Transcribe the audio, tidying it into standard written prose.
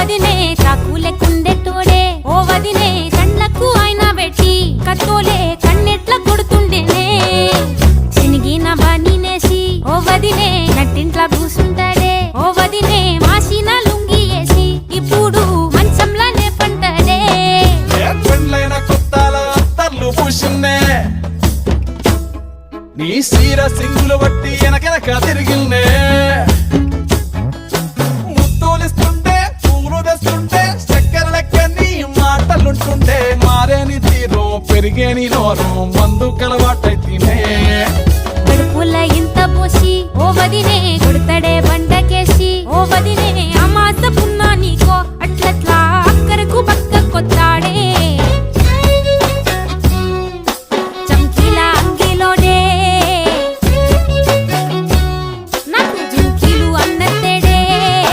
వదినే చాకులెక్కుండే తోడే ఓ వదినే కళ్ళకు ఆయన పెట్టి కత్తోలే కన్నెట్ల కొడుతుండేనే చినిగిన బానినేసి ఓ వదినే నట్టింట్లా కూసుంటాడే ఓ వదినే మాసిన లుంగి వేసి ఇప్పుడు మంచంలానే పంటాడే పెండ్లైన కొత్తాల అత్తర్లు పూసిన్నే నీ సీర సింగులు బట్టి వెనకెనక తిరిగిన్నే ముత్తూలిస్తుంటే పూలు తెస్తుంటే చక్కెర లెక్క నీ మాటలుంటుంటే మారేని తీరు పెరిగేని నోరు మందు కలవాటైతేనే